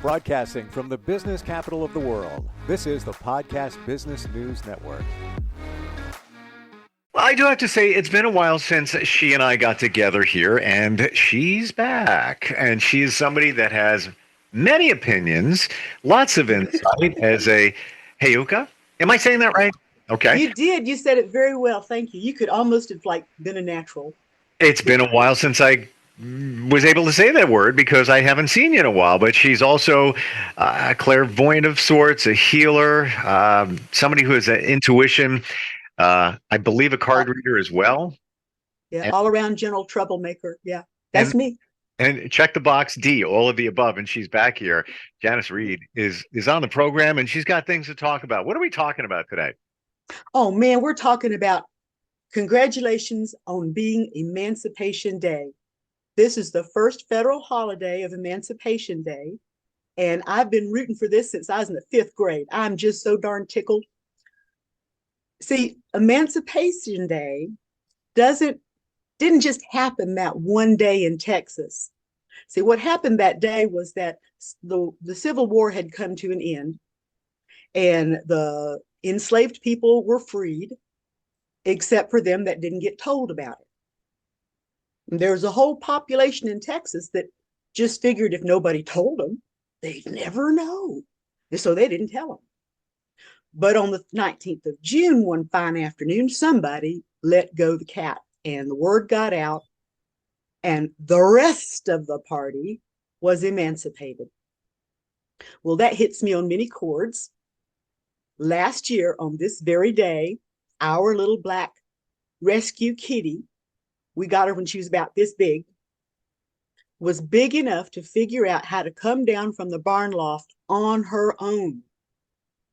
Broadcasting from the business capital of the world, this is the Podcast Business News Network. Well, I do have to say, it's been a while since she and I got together here, and she's back. And she's somebody that has many opinions, lots of insight as a Heyuka. Am I saying that right? Okay. You did. You said it very well. Thank you. You could almost have been a natural. It's been a while since I was able to say that word because I haven't seen you in a while, but she's also a clairvoyant of sorts, a healer, somebody who has an intuition. I believe a card reader as well. Yeah, and, all around general troublemaker. Yeah, that's me. And check the box D, all of the above. And she's back here. Janis Reed is on the program, and she's got things to talk about. What are we talking about today? Oh, man, we're talking about congratulations on being Emancipation Day. This is the first federal holiday of Emancipation Day, and I've been rooting for this since I was in the 5th grade. I'm just so darn tickled. See, Emancipation Day didn't just happen that one day in Texas. See, what happened that day was that the Civil War had come to an end, and the enslaved people were freed, except for them that didn't get told about it. And there was a whole population in Texas that just figured if nobody told them, they'd never know. And so they didn't tell them. But on the 19th of June, one fine afternoon, somebody let go the cat, and the word got out, and the rest of the party was emancipated. Well, that hits me on many chords. Last year, on this very day, our little black rescue kitty, we got her when she was about this big, was big enough to figure out how to come down from the barn loft on her own.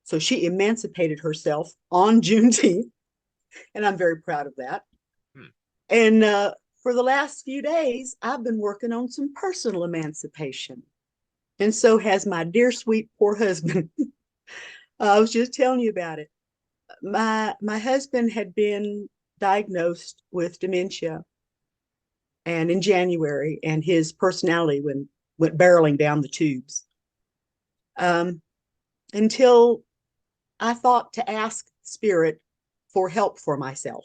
So she emancipated herself on Juneteenth, and I'm very proud of that. And for the last few days, I've been working on some personal emancipation. And so has my dear, sweet, poor husband. I was just telling you about it. My husband had been diagnosed with dementia, and in January, and his personality went barreling down the tubes. Until I thought to ask Spirit for help for myself.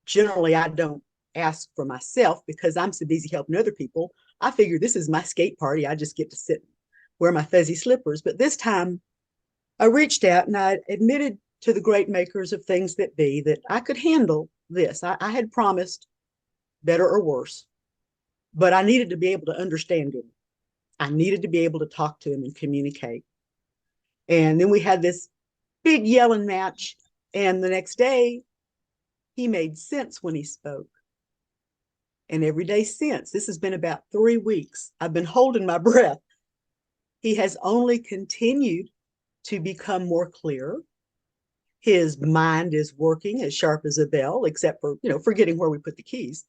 Generally, I don't ask for myself because I'm so busy helping other people. I figure this is my skate party. I just get to sit and wear my fuzzy slippers. But this time I reached out and I admitted to the great makers of things that be that I could handle this. I had promised better or worse, but I needed to be able to understand him. I needed to be able to talk to him and communicate. And then we had this big yelling match. And the next day, he made sense when he spoke. And every day since, this has been about 3 weeks, I've been holding my breath. He has only continued to become more clear. His mind is working as sharp as a bell, except for, forgetting where we put the keys.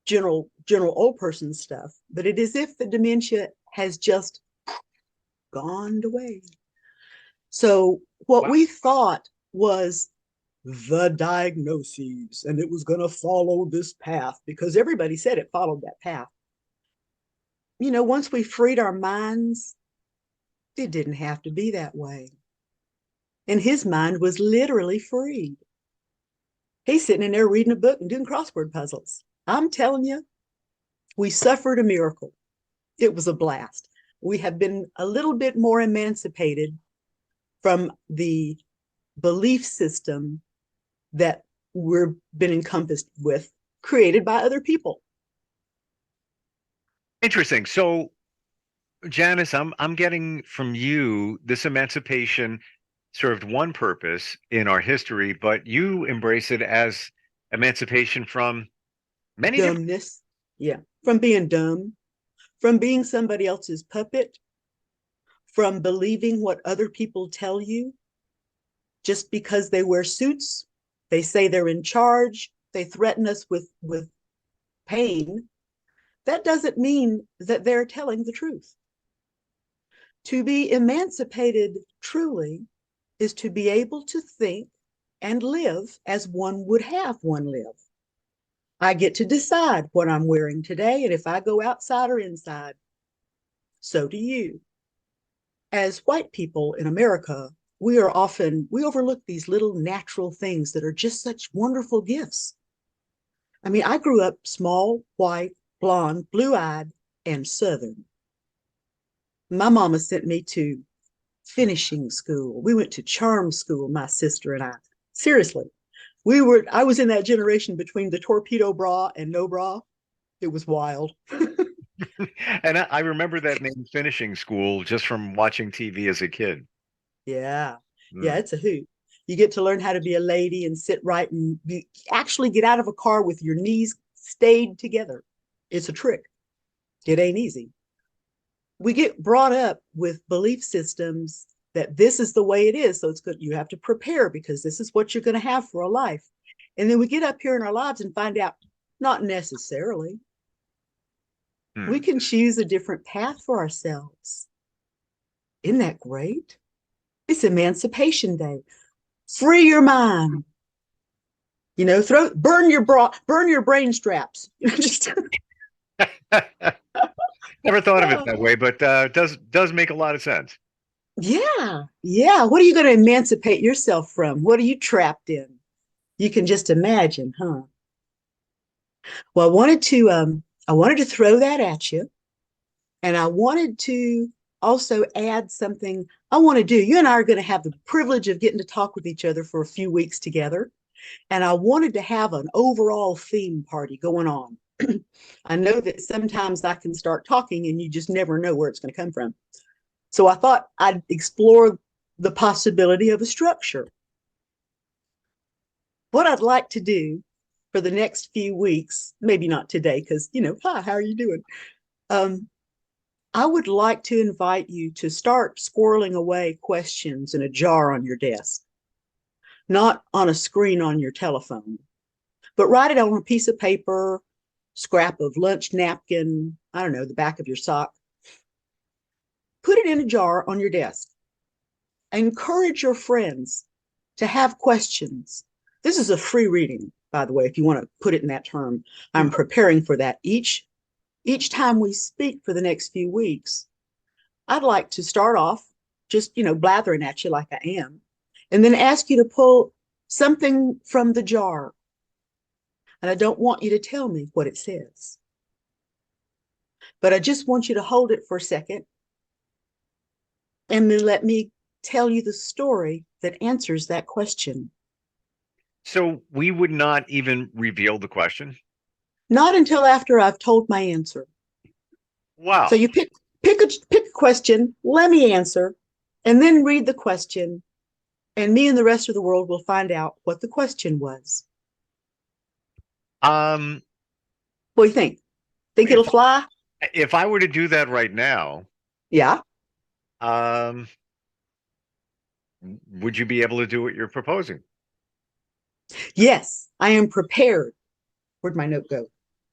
General old person stuff. But it is as if the dementia has just gone away. So what we thought was the diagnoses, and it was going to follow this path because everybody said it followed that path. Once we freed our minds, it didn't have to be that way. And his mind was literally freed. He's sitting in there reading a book and doing crossword puzzles. I'm telling you, we suffered a miracle. It was a blast. We have been a little bit more emancipated from the belief system that we've been encompassed with, created by other people. Interesting. So, Janis, I'm getting from you this emancipation served one purpose in our history, but you embrace it as emancipation from many dumbness. Yeah, from being dumb, from being somebody else's puppet, from believing what other people tell you. Just because they wear suits, they say they're in charge, they threaten us with pain, that doesn't mean that they're telling the truth. To be emancipated truly is to be able to think and live as one would have one live. I get to decide what I'm wearing today and if I go outside or inside. So do you. As white people in America, we overlook these little natural things that are just such wonderful gifts. I mean, I grew up small, white, blonde, blue-eyed, and Southern. My mama sent me to finishing school. We went to charm school, my sister and I. Seriously. I was in that generation between the torpedo bra and no bra. It was wild. And I remember that name finishing school just from watching TV as a kid. Yeah. Yeah, Mm. it's a hoot. You get to learn how to be a lady and sit right, and you actually get out of a car with your knees stayed together. It's a trick. It ain't easy. We get brought up with belief systems that this is the way it is. So it's good. You have to prepare because this is what you're going to have for a life. And then we get up here in our lives and find out not necessarily. We Hmm. can choose a different path for ourselves. Isn't that great? It's Emancipation Day. Free your mind. Burn your brain straps. Just Never thought of it that way, but does make a lot of sense. yeah, yeah. What are you going to emancipate yourself from? What are you trapped in? You can just imagine, huh? Well, I wanted to throw that at you, and I wanted to also add something I want to do. You and I are going to have the privilege of getting to talk with each other for a few weeks together, and I wanted to have an overall theme party going on. I know that sometimes I can start talking and you just never know where it's going to come from. So I thought I'd explore the possibility of a structure. What I'd like to do for the next few weeks, maybe not today, because, hi, how are you doing? Um, I would like to invite you to start squirreling away questions in a jar on your desk, not on a screen on your telephone, but write it on a piece of paper, scrap of lunch napkin, I don't know, the back of your sock. Put it in a jar on your desk. Encourage your friends to have questions. This is a free reading, by the way, if you want to put it in that term. I'm preparing for that each time we speak for the next few weeks. I'd like to start off just, blathering at you like I am, and then ask you to pull something from the jar. And I don't want you to tell me what it says, but I just want you to hold it for a second and then let me tell you the story that answers that question. So we would not even reveal the question. Not until after I've told my answer. So Wow. you pick a question, let me answer, and then read the question, and me and the rest of the world will find out what the question was. Um, What do you think? Think it'll if fly? if I were to do that right now, Yeah. um, would you be able to do what you're proposing? Yes, I am prepared. Where'd my note go?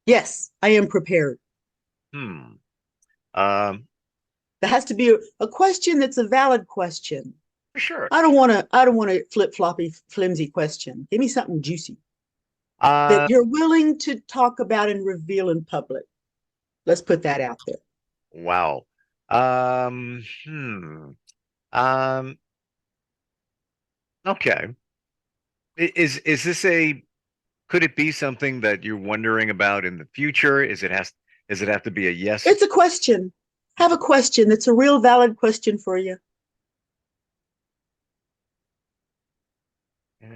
Yes, I am prepared. Hmm. Um, There has to be a question that's a valid question. sure. I don't want a flip-floppy, flimsy question. Give me something juicy Uh, that you're willing to talk about and reveal in public. Let's put that out there. wow. Um, hmm. Um, okay. Is this a could it be something that you're wondering about in the future? Does it have to be a yes? It's a question. Have a question that's a real valid question for you. Eh,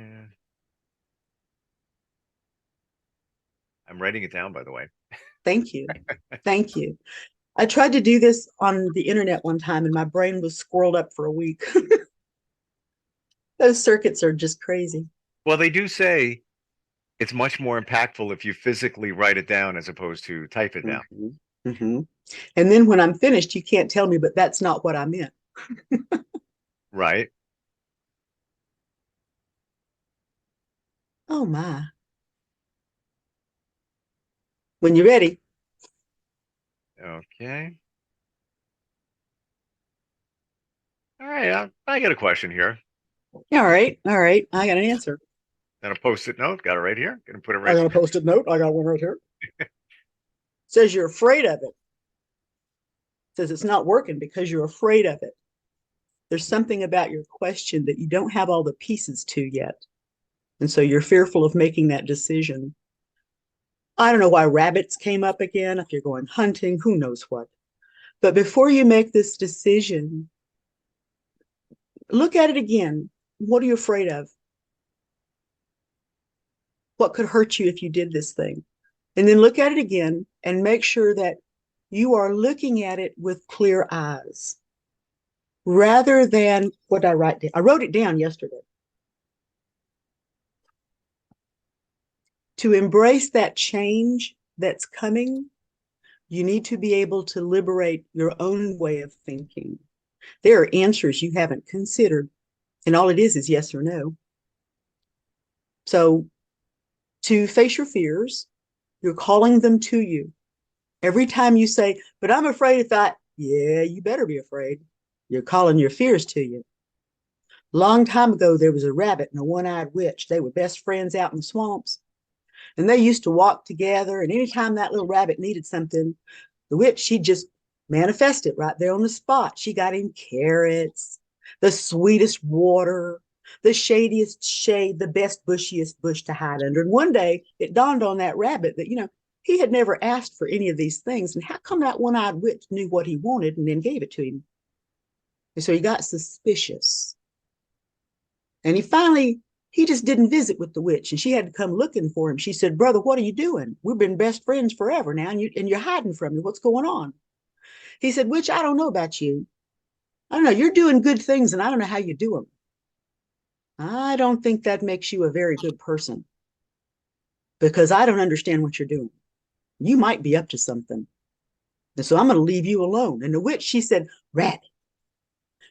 I'm writing it down, by the way. Thank you. Thank you. I tried to do this on the internet one time and my brain was squirreled up for a week. Those circuits are just crazy. Well, they do say it's much more impactful if you physically write it down as opposed to type it down, Mm-hmm. Mm-hmm. And then when I'm finished, you can't tell me, but that's not what I meant. right? Oh my. When you're ready. Okay. All right. I got a question here. All right. All right. I got an answer. And a post-it note. Got it right here. Gonna put it I right got a post-it note. I got one right here. Says you're afraid of it. says it's not working because you're afraid of it. There's something about your question that you don't have all the pieces to yet. And so you're fearful of making that decision. I don't know why rabbits came up again. If you're going hunting, who knows what. But before you make this decision, look at it again. What are you afraid of? What could hurt you if you did this thing? And then look at it again and make sure that you are looking at it with clear eyes rather than what I write down. I wrote it down yesterday. To embrace that change that's coming, you need to be able to liberate your own way of thinking. There are answers you haven't considered, and all it is yes or no. So to face your fears, you're calling them to you. Every time you say, but I'm afraid of that, yeah, you better be afraid. You're calling your fears to you. Long time ago, there was a rabbit and a one-eyed witch. They were best friends out in the swamps. And they used to walk together. And anytime that little rabbit needed something, the witch, she'd just manifest it right there on the spot. She got him carrots, the sweetest water, the shadiest shade, the best bushiest bush to hide under. And one day it dawned on that rabbit that, he had never asked for any of these things. And how come that one-eyed witch knew what he wanted and then gave it to him? And so he got suspicious. And he just didn't visit with the witch, and she had to come looking for him. She said, brother, what are you doing? We've been best friends forever now, and you're hiding from me. What's going on? He said, witch, I don't know about you. I don't know. You're doing good things, and I don't know how you do them. I don't think that makes you a very good person because I don't understand what you're doing. You might be up to something. And so I'm going to leave you alone. And the witch, she said, rabbit,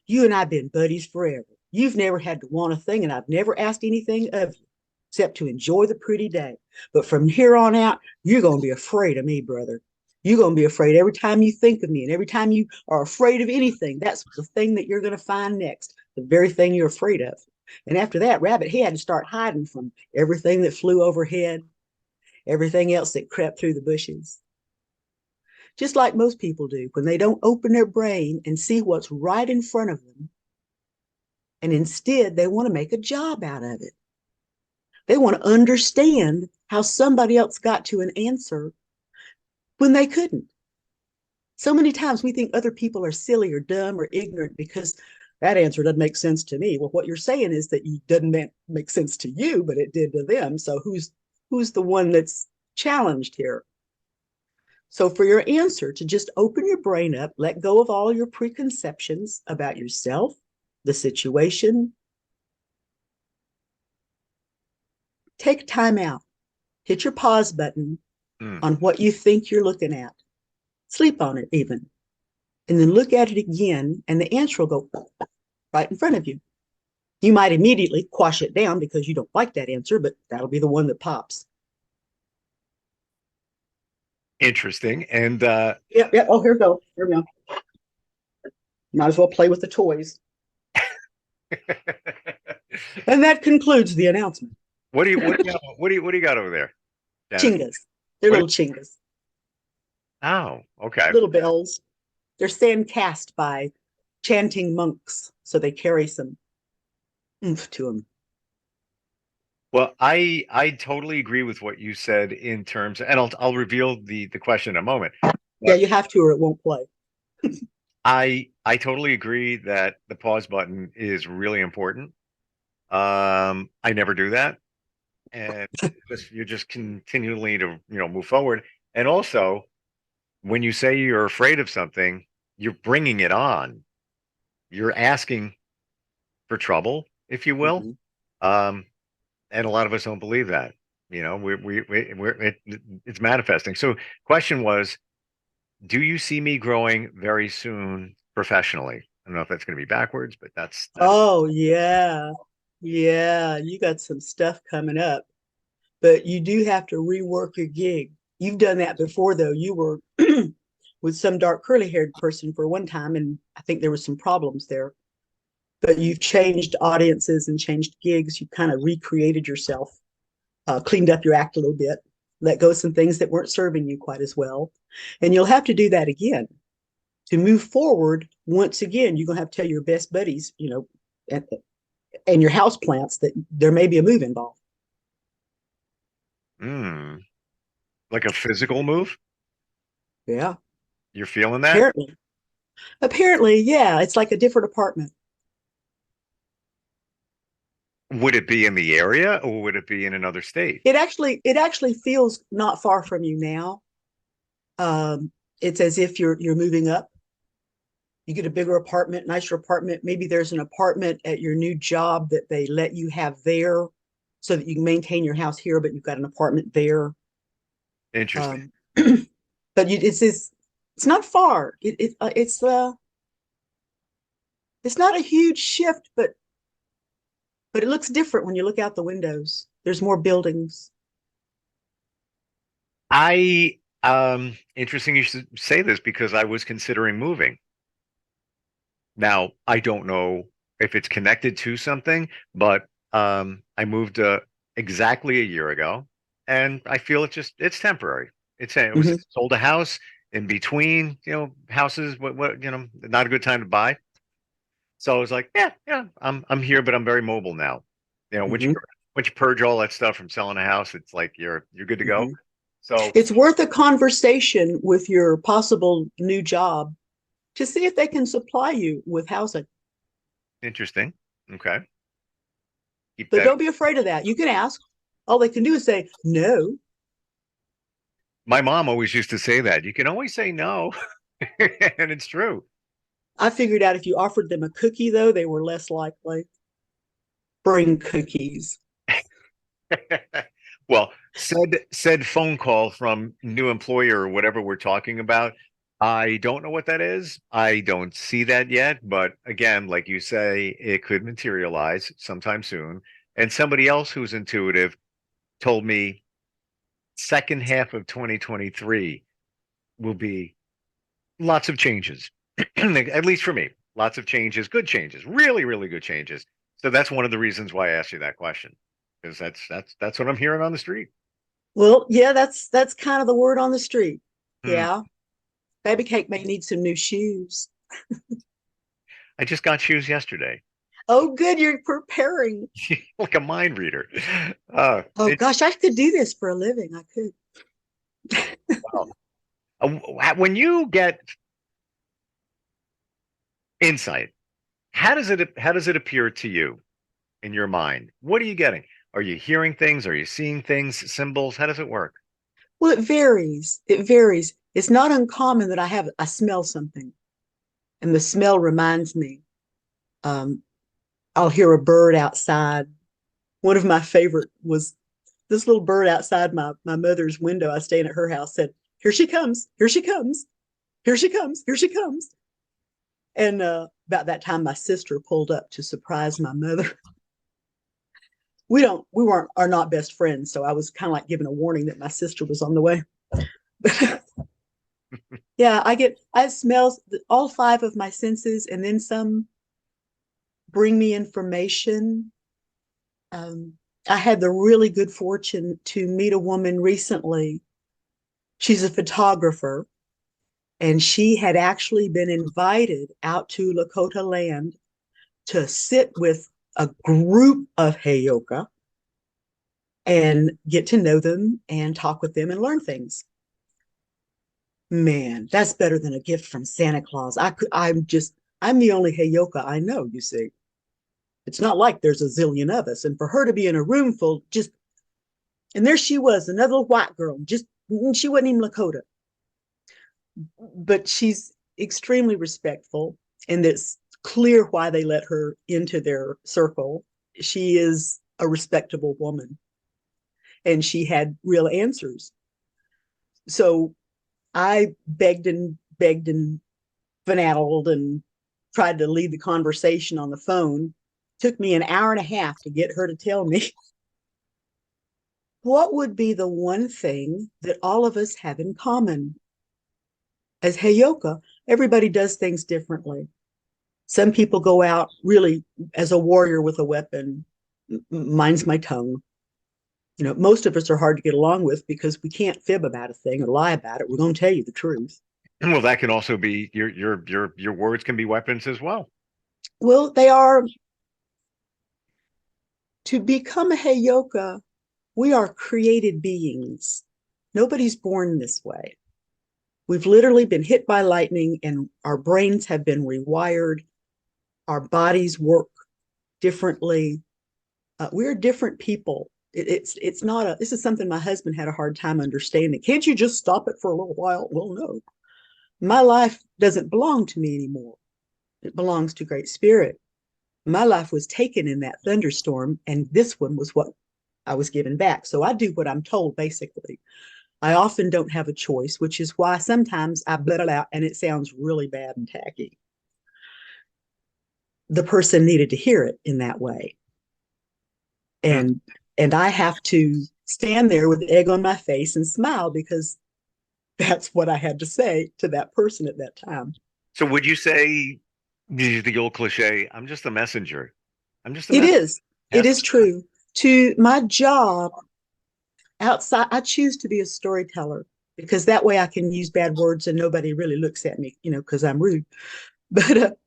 you and I have been buddies forever. You've never had to want a thing, and I've never asked anything of you except to enjoy the pretty day. But from here on out, you're going to be afraid of me, brother. You're going to be afraid every time you think of me, and every time you are afraid of anything, that's the thing that you're going to find next, the very thing you're afraid of. And after that, rabbit, he had to start hiding from everything that flew overhead, everything else that crept through the bushes. Just like most people do when they don't open their brain and see what's right in front of them. And instead, they want to make a job out of it. They want to understand how somebody else got to an answer when they couldn't. So many times we think other people are silly or dumb or ignorant because that answer doesn't make sense to me. Well, what you're saying is that it doesn't make sense to you, but it did to them. So who's the one that's challenged here? So for your answer, to just open your brain up, let go of all your preconceptions about yourself, the situation. Take time out. Hit your pause button on what you think you're looking at. Sleep on it even. And then look at it again, and the answer will go right in front of you. You might immediately quash it down because you don't like that answer, but that'll be the one that pops. Interesting. And yeah. Oh, here we go. Might as well play with the toys. And that concludes the announcement. What do you got over there, Janis? Chingas. They're little chingas. Oh, okay. Little bells. They're sand cast by chanting monks, so they carry some oomph to them. Well, I totally agree with what you said in terms, and I'll reveal the question in a moment. Yeah, you have to, or it won't play. I totally agree that the pause button is really important. I never do that, and you're just continually to move forward. And also, when you say you're afraid of something, you're bringing it on. You're asking for trouble, if you will. Mm-hmm. And a lot of us don't believe that. It's manifesting. So, question was, do you see me growing very soon professionally? I don't know if that's going to be backwards, but that's oh yeah. You got some stuff coming up, but you do have to rework your gig. You've done that before, though. You were with some dark curly haired person for one time, and I think there was some problems there. But you've changed audiences and changed gigs. You kind of recreated yourself, cleaned up your act a little bit, let go of some things that weren't serving you quite as well. And you'll have to do that again. to move forward, once again, you're going to have to tell your best buddies, and, and your house plants that there may be a move involved. Like a physical move? Yeah, You're feeling that? apparently. Apparently, yeah, it's like a different apartment. Would it be in the area or would it be in another state? It actually feels not far from you now. It's as if you're moving up. You get a bigger apartment, nicer apartment. Maybe there's an apartment at your new job that they let you have there so that you can maintain your house here, but you've got an apartment there. Interesting. But it's not far. It's not a huge shift, but it looks different when you look out the windows. There's more buildings. Interesting you should say this because I was considering moving. Now, I don't know if it's connected to something, but I moved exactly a year ago, and I feel it's temporary. It was Mhm. sold a house in between, houses. What not a good time to buy. So I was like, yeah, I'm here, but I'm very mobile now. Mhm. Once you purge all that stuff from selling a house, it's like you're good to go. Mhm. So It's worth a conversation with your possible new job to see if they can supply you with housing. interesting. Okay, keep But that. don't be afraid of that. You can ask. All they can do is say no. My mom always used to say that. You can always say no, and it's true. I figured out if you offered them a cookie, though, they were less likely. Bring cookies. Well, said phone call from new employer or whatever we're talking about. I don't know what that is. I don't see that yet, but again, like you say, it could materialize sometime soon. And somebody else who's intuitive told me second half of 2023 will be lots of changes. At least for me, lots of changes, good changes, really, really good changes. So that's one of the reasons why I asked you that question, because that's what I'm hearing on the street. Well, yeah, that's kind of the word on the street. Hmm. Yeah. Baby cake may need some new shoes. I just got shoes yesterday, Oh, good, you're preparing. like a mind reader. Oh It's gosh, I could do this for a living. I could. wow. When you get insight, how does it appear to you in your mind? What are you getting? Are you hearing things? Are you seeing things, symbols? How does it work? Well, it varies. It varies. It's not uncommon that I smell something and the smell reminds me. Um, I'll hear a bird outside. One of my favorite was this little bird outside my mother's window. I stayed at her house, said, "Here she comes, here she comes, here she comes, here she comes." And about that time, my sister pulled up to surprise my mother. We weren't are not best friends, so I was kind of like giving a warning that my sister was on the way. Yeah, I smell all five of my senses, and then some bring me information. Um, I had the really good fortune to meet a woman recently. She's a photographer, and she had actually been invited out to Lakota land to sit with a group of Heyoka and get to know them and talk with them and learn things. Man, that's better than a gift from Santa Claus. I'm the only Heyoka I know, you see. It's not like there's a zillion of us. And for her to be in a room full, and there she was, another white girl, she wasn't even Lakota, but she's extremely respectful. And it's clear why they let her into their circle. She is a respectable woman and she had real answers. So I begged and finagled and tried to lead the conversation on the phone. Took me an hour and a half to get her to tell me what would be the one thing that all of us have in common. As Heyoka, everybody does things differently. Some people go out really as a warrior with a weapon. Mine's my tongue. Most of us are hard to get along with because we can't fib about a thing or lie about it. We're going to tell you the truth. Well, that can also be your words can be weapons as well. Well, they are to become a Heyoka. We are created beings. Nobody's born this way. We've literally been hit by lightning and our brains have been rewired. Our bodies work differently. We're different people. It's not a, this is something my husband had a hard time understanding. Can't you just stop it for a little while? Well, no. My life doesn't belong to me anymore. It belongs to Great Spirit. My life was taken in that thunderstorm, and this one was what I was given back. So I do what I'm told, basically. I often don't have a choice, which is why sometimes I blurt it out and it sounds really bad and tacky. The person needed to hear it in that way. Hmm. And I have to stand there with egg on my face and smile because that's what I had to say to that person at that time. So would you say the old cliche, I'm just a messenger. I'm just a It messenger. is. It Yes. is true. To my job outside, I choose to be a storyteller because that way I can use bad words and nobody really looks at me, because I'm rude. But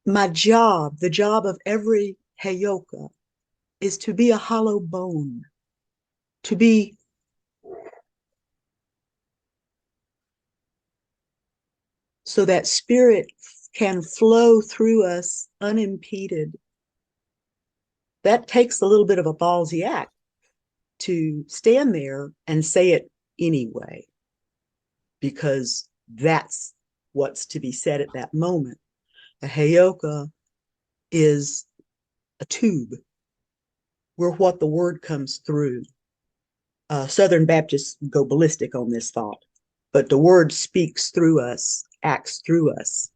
my job, the job of every Heyoka, is to be a hollow bone, to be so that spirit can flow through us unimpeded. That takes a little bit of a ballsy act to stand there and say it anyway, because that's what's to be said at that moment. A Heyoka is a tube where what the word comes through. Southern Baptists go ballistic on this thought, but the word speaks through us, acts through us,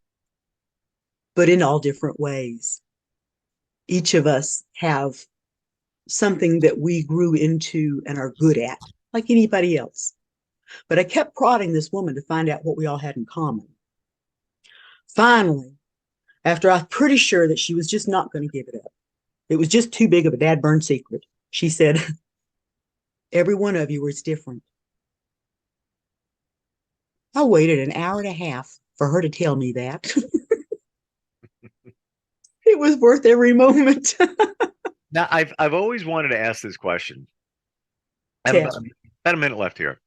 but in all different ways. Each of us have something that we grew into and are good at, like anybody else. But I kept prodding this woman to find out what we all had in common. Finally, after I was pretty sure that she was just not going to give it up, it was just too big of a dad burn secret, she said, every one of you is different. I waited an hour and a half for her to tell me that. It was worth every moment. Now I've always wanted to ask this question. I have Tell. about a minute left here.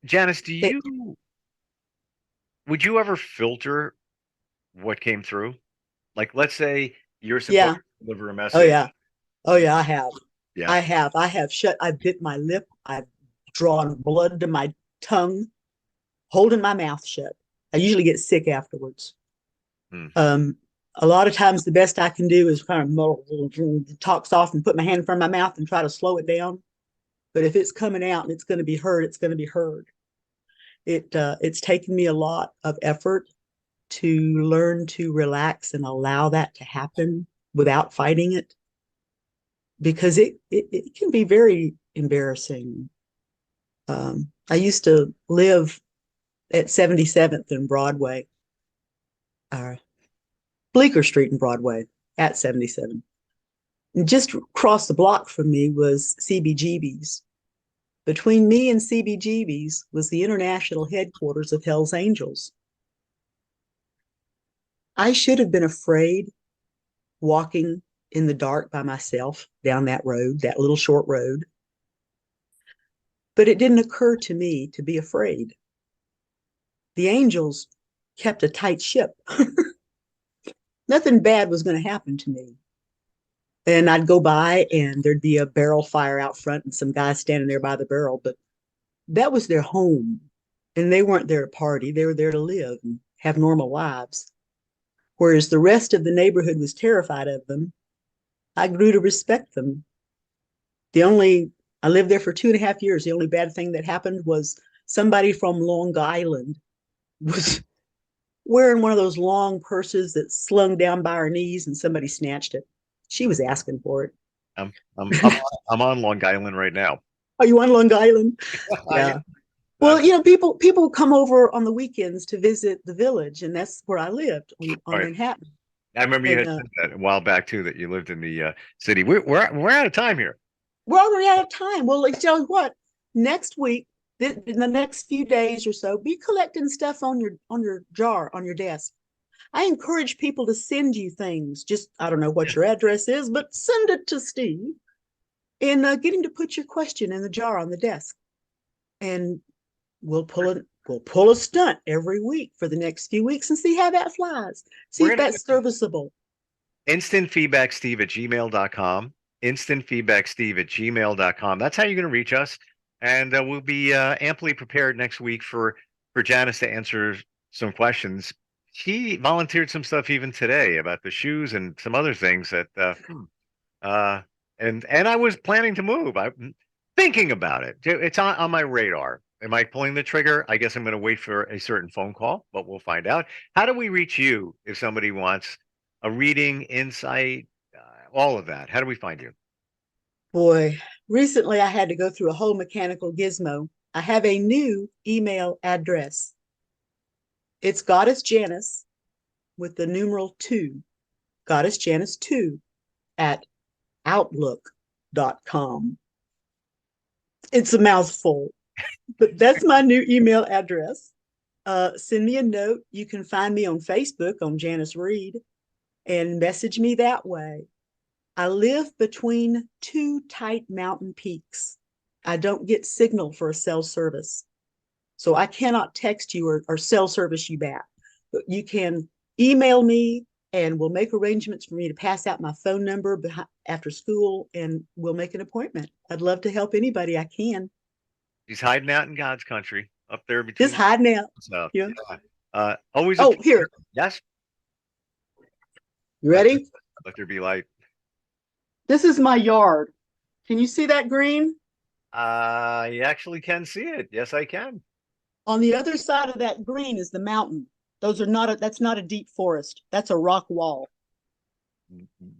Janice, would you ever filter what came through? Like, let's say you're supposed Yeah. to deliver a Oh, message. yeah. Oh, yeah, I have. Yeah. I have shut, I bit my lip. I've drawn blood to my tongue, holding my mouth shut. I usually get sick afterwards. Hmm. Um, a lot of times, the best I can do is kind of talk soft and put my hand in front of my mouth and try to slow it down. But if it's coming out and it's going to be heard, it's going to be heard. It's taken me a lot of effort to learn to relax and allow that to happen without fighting it, because it can be very embarrassing. I used to live at 77th and Broadway, uh, Bleecker Street and Broadway at 77. And just across the block from me was CBGB's. Between me and CBGB's was the international headquarters of Hell's Angels. I should have been afraid walking in the dark by myself down that road, that little short road. But it didn't occur to me to be afraid. The angels kept a tight ship. Nothing bad was going to happen to me. And I'd go by and there'd be a barrel fire out front and some guys standing there by the barrel, but that was their home. And they weren't there to party, they were there to live and have normal lives. Whereas the rest of the neighborhood was terrified of them, I grew to respect them. I lived there for 2.5 years. The only bad thing that happened was somebody from Long Island was wearing one of those long purses that slung down by her knees and somebody snatched it. She was asking for it. I'm I'm on Long Island right now. Are you on Long Island? I Yeah. am. Well, people come over on the weekends to visit the village, and that's where I lived on Right. Manhattan. I remember you And had said that a while back too, that you lived in the city. We're out of time here. we're already out of time. Well, let's tell you what. Next week in the next few days or so, be collecting stuff on your jar on your desk. I encourage people to send you things. Just, I don't know what your address is, but send it to Steve and get him to put your question in the jar on the desk. And we'll pull a stunt every week for the next few weeks and see how that flies. See if that's serviceable. InstantFeedbackSteve@gmail.com. InstantFeedbackSteve@gmail.com. That's how you're going to reach us. And we'll be amply prepared next week for Janis to answer some questions. She volunteered some stuff even today about the shoes and some other things that and I was planning to move. I'm thinking about it. It's on my radar. Am I pulling the trigger? I guess I'm going to wait for a certain phone call, but we'll find out. How do we reach you if somebody wants a reading, insight, all of that? How do we find you? Boy, recently I had to go through a whole mechanical gizmo. I have a new email address. It's Goddess Janis with the numeral 2, Goddess Janis 2 at outlook.com. It's a mouthful, but that's my new email address. Send me a note. You can find me on Facebook on Janis Reed and message me that way. I live between two tight mountain peaks. I don't get signal for a cell service. So I cannot text you or cell service you back. But you can email me and we'll make arrangements for me to pass out my phone number after school and we'll make an appointment. I'd love to help anybody I can. He's hiding out in God's country up there between. Just hiding out. So, yeah. Always. Oh, here. Yes. You ready? Let there be light. This is my yard. Can you see that green? You actually can see it. Yes, I can. On the other side of that green is the mountain. That's not a deep forest. That's a rock wall.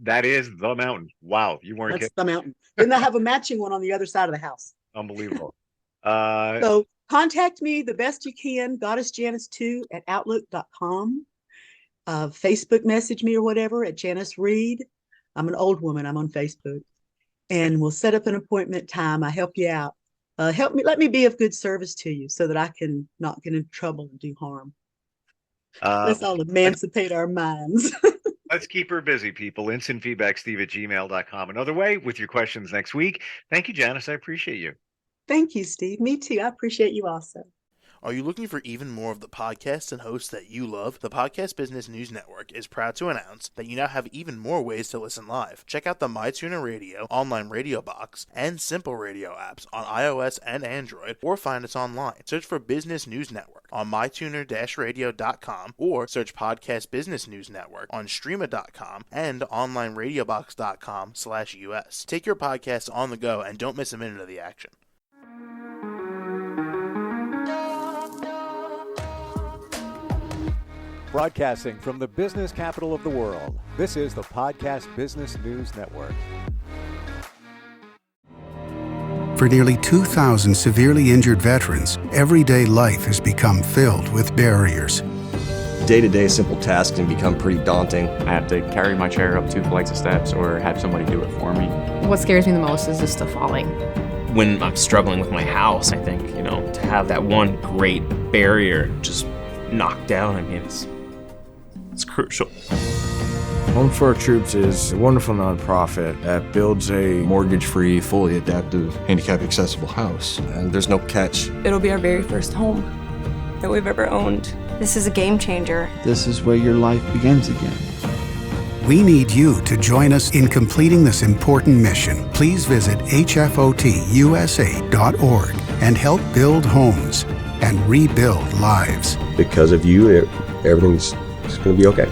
That is the mountain. Wow, you weren't That's kidding. the mountain. Then I have a matching one on the other side of the house. Unbelievable. So contact me the best you can, goddessjanis2 at outlook.com. Facebook message me or whatever at Janis Reed. I'm an old woman. I'm on Facebook. And we'll set up an appointment time. I help you out. Let me be of good service to you so that I can not get in trouble and do harm. Let's all emancipate our minds. Let's keep her busy, people. InstantFeedbackSteve@gmail.com. Another way with your questions next week. Thank you, Janis. I appreciate you. Thank you, Steve. Me too. I appreciate you also. Are you looking for even more of the podcasts and hosts that you love? The Podcast Business News Network is proud to announce that you now have even more ways to listen live. Check out the MyTuner Radio, online radio box, and Simple Radio apps on iOS and Android, or find us online. Search for Business News Network on mytuner-radio.com, or search Podcast Business News Network on streama.com and onlineradiobox.com/US. Take your podcast on the go and don't miss a minute of the action. Broadcasting from the business capital of the world, this is the Podcast Business News Network. For nearly 2,000 severely injured veterans, everyday life has become filled with barriers. Day-to-day simple tasks can become pretty daunting. I have to carry my chair up 2 flights of steps or have somebody do it for me. What scares me the most is just the falling. When I'm struggling with my house, I think, to have that one great barrier just knocked down, it's crucial. Home for Our Troops is a wonderful nonprofit that builds a mortgage-free, fully adaptive, handicap-accessible house. And there's no catch. It'll be our very first home that we've ever owned. This is a game changer. This is where your life begins again. We need you to join us in completing this important mission. Please visit hfotusa.org and help build homes and rebuild lives. Because of you, everything's going to be okay.